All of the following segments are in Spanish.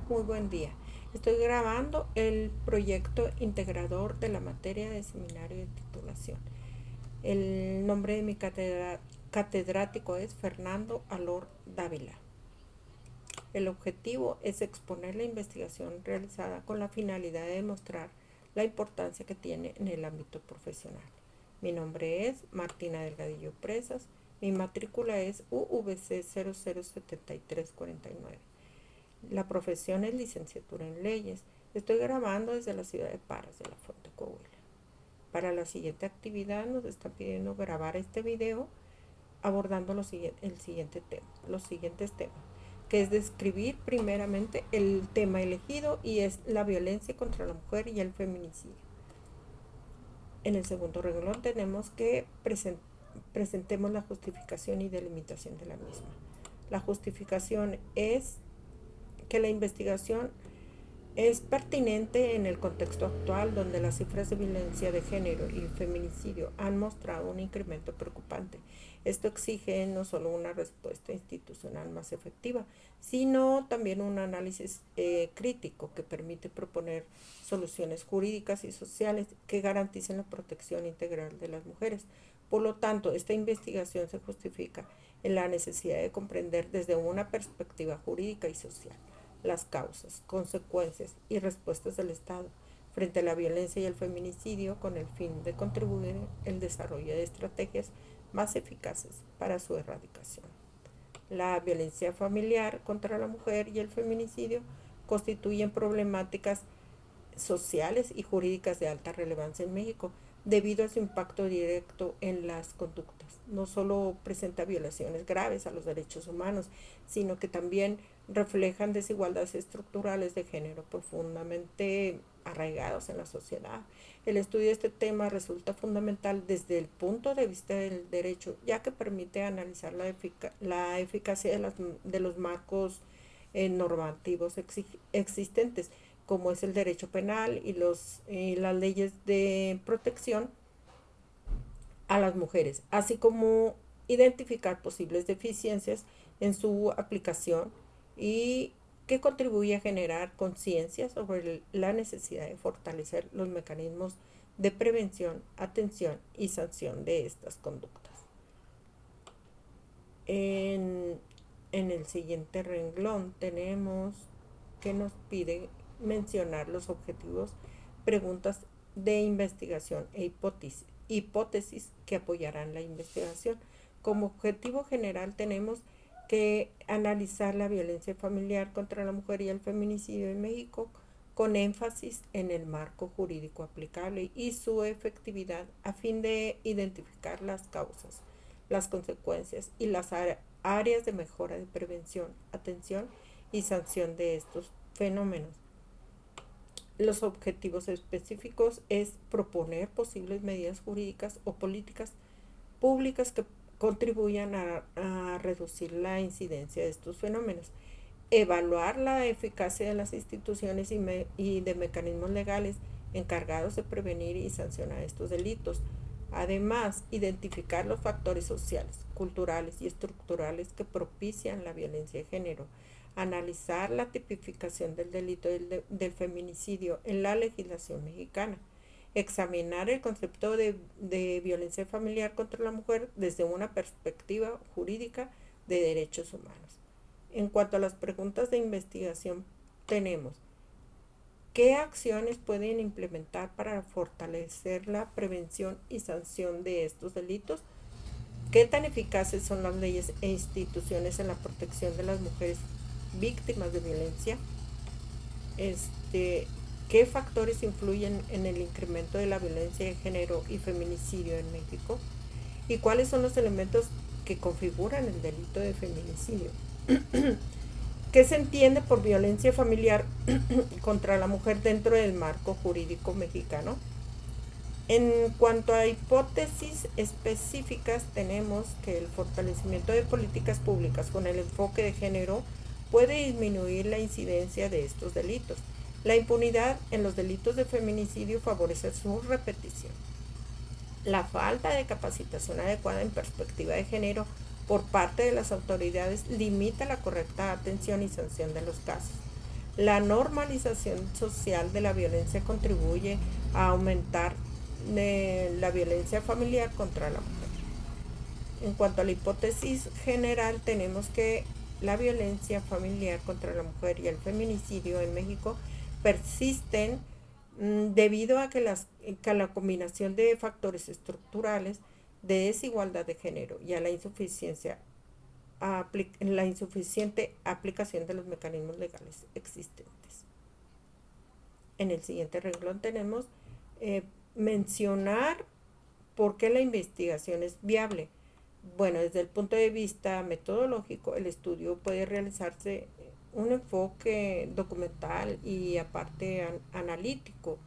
Muy buen día. Estoy grabando el proyecto integrador de la materia de seminario de titulación. El nombre de mi catedrático es Fernando Alor Dávila. El objetivo es exponer la investigación realizada con la finalidad de demostrar la importancia que tiene en el ámbito profesional. Mi nombre es Martina Delgadillo Presas. Mi matrícula es UVC 007349. La profesión es licenciatura en leyes. Estoy grabando desde la ciudad de Parras de la Fuente, Coahuila. Para la siguiente actividad nos están pidiendo grabar este video abordando los siguientes temas, que es describir primeramente el tema elegido y es la violencia contra la mujer y el feminicidio. En el segundo renglón tenemos que presentemos la justificación y delimitación de la misma. La justificación es que la investigación es pertinente en el contexto actual donde las cifras de violencia de género y feminicidio han mostrado un incremento preocupante. Esto exige no solo una respuesta institucional más efectiva, sino también un análisis crítico que permite proponer soluciones jurídicas y sociales que garanticen la protección integral de las mujeres. Por lo tanto, esta investigación se justifica en la necesidad de comprender desde una perspectiva jurídica y social las causas, consecuencias y respuestas del Estado frente a la violencia y el feminicidio con el fin de contribuir al desarrollo de estrategias más eficaces para su erradicación. La violencia familiar contra la mujer y el feminicidio constituyen problemáticas sociales y jurídicas de alta relevancia en México debido a su impacto directo en las conductas. No solo presenta violaciones graves a los derechos humanos, sino que también reflejan desigualdades estructurales de género profundamente arraigados en la sociedad. El estudio de este tema resulta fundamental desde el punto de vista del derecho, ya que permite analizar la eficacia de los marcos normativos existentes, como es el derecho penal y las leyes de protección a las mujeres, así como identificar posibles deficiencias en su aplicación y que contribuye a generar conciencia sobre la necesidad de fortalecer los mecanismos de prevención, atención y sanción de estas conductas. En el siguiente renglón tenemos que nos pide mencionar los objetivos, preguntas de investigación e hipótesis que apoyarán la investigación. Como objetivo general tenemos que analizar la violencia familiar contra la mujer y el feminicidio en México con énfasis en el marco jurídico aplicable y su efectividad a fin de identificar las causas, las consecuencias y las áreas de mejora de prevención, atención y sanción de estos fenómenos. Los objetivos específicos es proponer posibles medidas jurídicas o políticas públicas que contribuyan a reducir la incidencia de estos fenómenos, evaluar la eficacia de las instituciones y de mecanismos legales encargados de prevenir y sancionar estos delitos. Además, identificar los factores sociales, culturales y estructurales que propician la violencia de género, analizar la tipificación del delito del feminicidio en la legislación mexicana, examinar el concepto de violencia familiar contra la mujer desde una perspectiva jurídica de derechos humanos. En cuanto a las preguntas de investigación, tenemos: ¿qué acciones pueden implementar para fortalecer la prevención y sanción de estos delitos? ¿Qué tan eficaces son las leyes e instituciones en la protección de las mujeres víctimas de violencia? ¿Qué factores influyen en el incremento de la violencia de género y feminicidio en México? ¿Y cuáles son los elementos que configuran el delito de feminicidio? ¿Qué se entiende por violencia familiar contra la mujer dentro del marco jurídico mexicano? En cuanto a hipótesis específicas, tenemos que el fortalecimiento de políticas públicas con el enfoque de género puede disminuir la incidencia de estos delitos. La impunidad en los delitos de feminicidio favorece su repetición. La falta de capacitación adecuada en perspectiva de género por parte de las autoridades limita la correcta atención y sanción de los casos. La normalización social de la violencia contribuye a aumentar la violencia familiar contra la mujer. En cuanto a la hipótesis general, tenemos que la violencia familiar contra la mujer y el feminicidio en México persisten debido a que la combinación de factores estructurales de desigualdad de género y a la insuficiente aplicación de los mecanismos legales existentes. En el siguiente renglón tenemos mencionar por qué la investigación es viable. Bueno, desde el punto de vista metodológico, el estudio puede realizarse un enfoque documental y aparte analítico,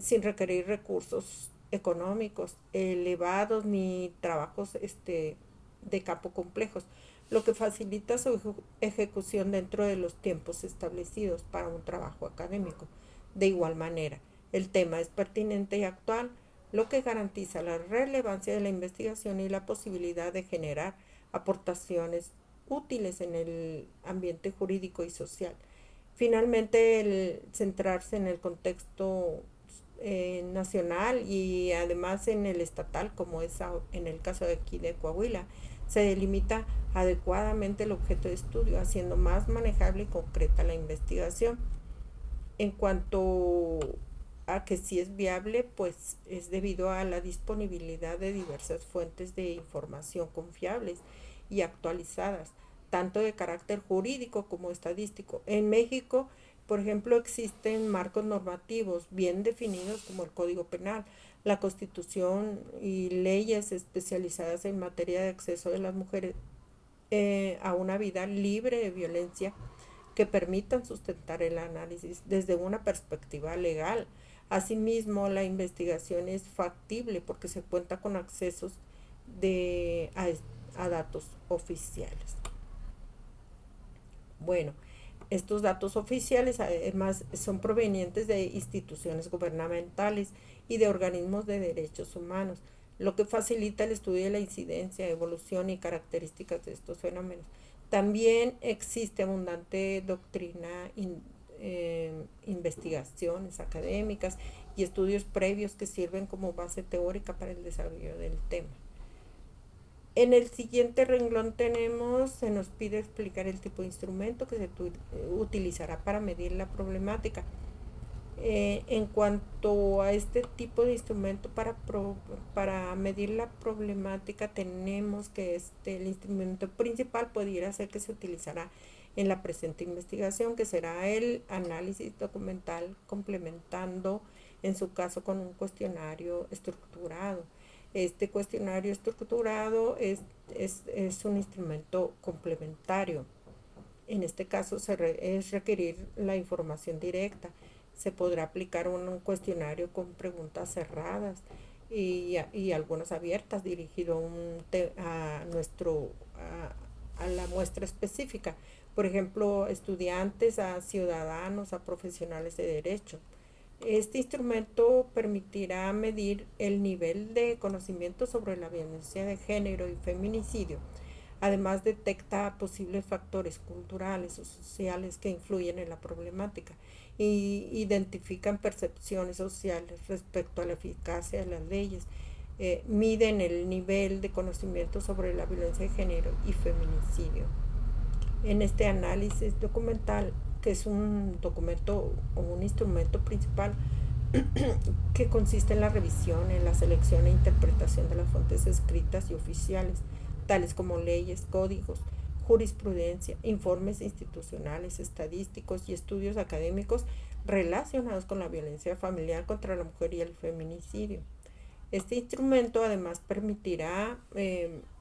sin requerir recursos económicos elevados ni trabajos de campo complejos, lo que facilita su ejecución dentro de los tiempos establecidos para un trabajo académico. De igual manera, el tema es pertinente y actual, lo que garantiza la relevancia de la investigación y la posibilidad de generar aportaciones útiles en el ambiente jurídico y social. Finalmente, el centrarse en el contexto nacional y además en el estatal, como es en el caso de aquí de Coahuila, se delimita adecuadamente el objeto de estudio, haciendo más manejable y concreta la investigación. En cuanto a que si es viable, pues es debido a la disponibilidad de diversas fuentes de información confiables y actualizadas, tanto de carácter jurídico como estadístico. En México, por ejemplo, existen marcos normativos bien definidos como el Código Penal, la Constitución y leyes especializadas en materia de acceso de las mujeres a una vida libre de violencia que permitan sustentar el análisis desde una perspectiva legal. Asimismo, la investigación es factible porque se cuenta con accesos a datos oficiales. Bueno, estos datos oficiales además son provenientes de instituciones gubernamentales y de organismos de derechos humanos, lo que facilita el estudio de la incidencia, evolución y características de estos fenómenos. También existe abundante doctrina, investigaciones académicas y estudios previos que sirven como base teórica para el desarrollo del tema. En el siguiente renglón se nos pide explicar el tipo de instrumento que se utilizará para medir la problemática. En cuanto a este tipo de instrumento para medir la problemática, tenemos que el instrumento principal pudiera ser que se utilizará en la presente investigación, que será el análisis documental, complementando en su caso con un cuestionario estructurado. Este cuestionario estructurado es un instrumento complementario. En este caso es requerir la información directa. Se podrá aplicar un cuestionario con preguntas cerradas y algunas abiertas dirigido a la muestra específica. Por ejemplo, estudiantes, a ciudadanos, a profesionales de derecho. Este instrumento permitirá medir el nivel de conocimiento sobre la violencia de género y feminicidio. Además, detecta posibles factores culturales o sociales que influyen en la problemática y identifican percepciones sociales respecto a la eficacia de las leyes. Miden el nivel de conocimiento sobre la violencia de género y feminicidio. En este análisis documental, que es un documento o un instrumento principal que consiste en la revisión, en la selección e interpretación de las fuentes escritas y oficiales, tales como leyes, códigos, jurisprudencia, informes institucionales, estadísticos y estudios académicos relacionados con la violencia familiar contra la mujer y el feminicidio. Este instrumento además permitirá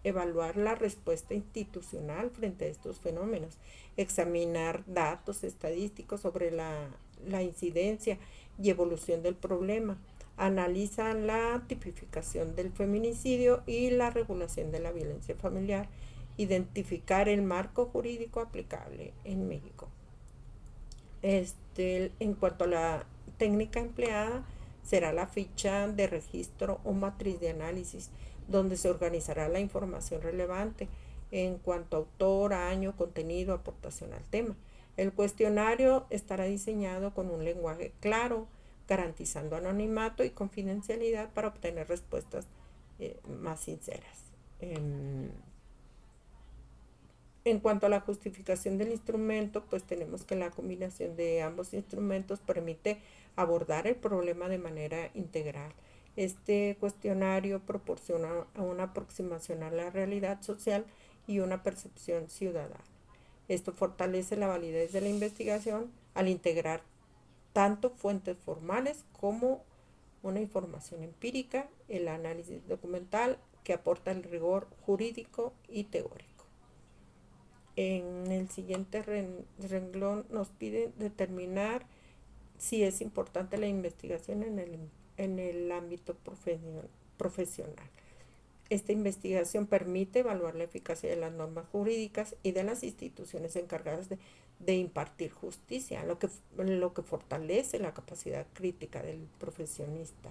evaluar la respuesta institucional frente a estos fenómenos, examinar datos estadísticos sobre la incidencia y evolución del problema, analiza la tipificación del feminicidio y la regulación de la violencia familiar, identificar el marco jurídico aplicable en México. En cuanto a la técnica empleada, será la ficha de registro o matriz de análisis, donde se organizará la información relevante en cuanto a autor, año, contenido, aportación al tema. El cuestionario estará diseñado con un lenguaje claro, garantizando anonimato y confidencialidad para obtener respuestas más sinceras. En cuanto a la justificación del instrumento, pues tenemos que la combinación de ambos instrumentos permite abordar el problema de manera integral. Este cuestionario proporciona una aproximación a la realidad social y una percepción ciudadana. Esto fortalece la validez de la investigación al integrar tanto fuentes formales como una información empírica, el análisis documental que aporta el rigor jurídico y teórico. En el siguiente renglón nos piden determinar si es importante la investigación en el ámbito profesional. Esta investigación permite evaluar la eficacia de las normas jurídicas y de las instituciones encargadas de impartir justicia, lo que fortalece la capacidad crítica del profesionista.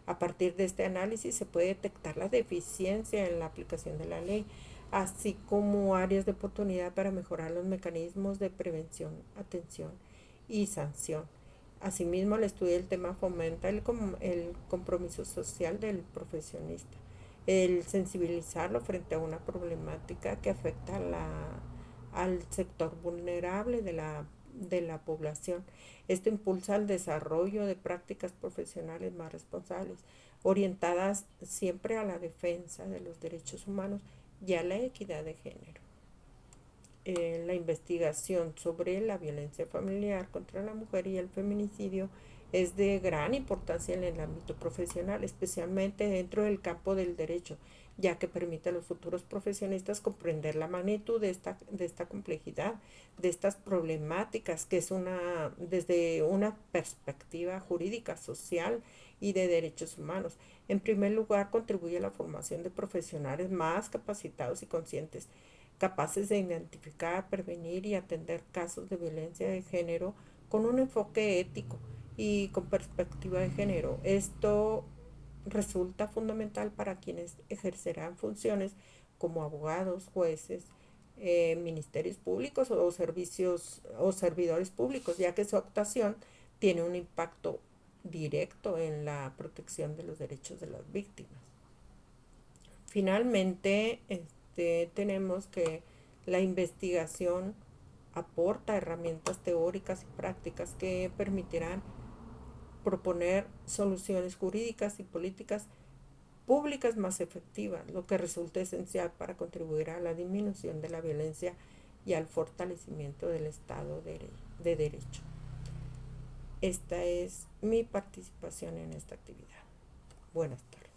A partir de este análisis se puede detectar la deficiencia en la aplicación de la ley, así como áreas de oportunidad para mejorar los mecanismos de prevención, atención y sanción. Asimismo, el estudio del tema fomenta el compromiso social del profesionista, el sensibilizarlo frente a una problemática que afecta al sector vulnerable de la población. Esto impulsa el desarrollo de prácticas profesionales más responsables, orientadas siempre a la defensa de los derechos humanos y a la equidad de género. La investigación sobre la violencia familiar contra la mujer y el feminicidio es de gran importancia en el ámbito profesional, especialmente dentro del campo del derecho, ya que permite a los futuros profesionistas comprender la magnitud de esta complejidad, de estas problemáticas, que es desde una perspectiva jurídica, social y de derechos humanos. En primer lugar, contribuye a la formación de profesionales más capacitados y conscientes, capaces de identificar, prevenir y atender casos de violencia de género con un enfoque ético y con perspectiva de género. Esto resulta fundamental para quienes ejercerán funciones como abogados, jueces, ministerios públicos o servicios o servidores públicos, ya que su actuación tiene un impacto directo en la protección de los derechos de las víctimas. Finalmente, tenemos que la investigación aporta herramientas teóricas y prácticas que permitirán proponer soluciones jurídicas y políticas públicas más efectivas, lo que resulta esencial para contribuir a la disminución de la violencia y al fortalecimiento del Estado de Derecho. Esta es mi participación en esta actividad. Buenas tardes.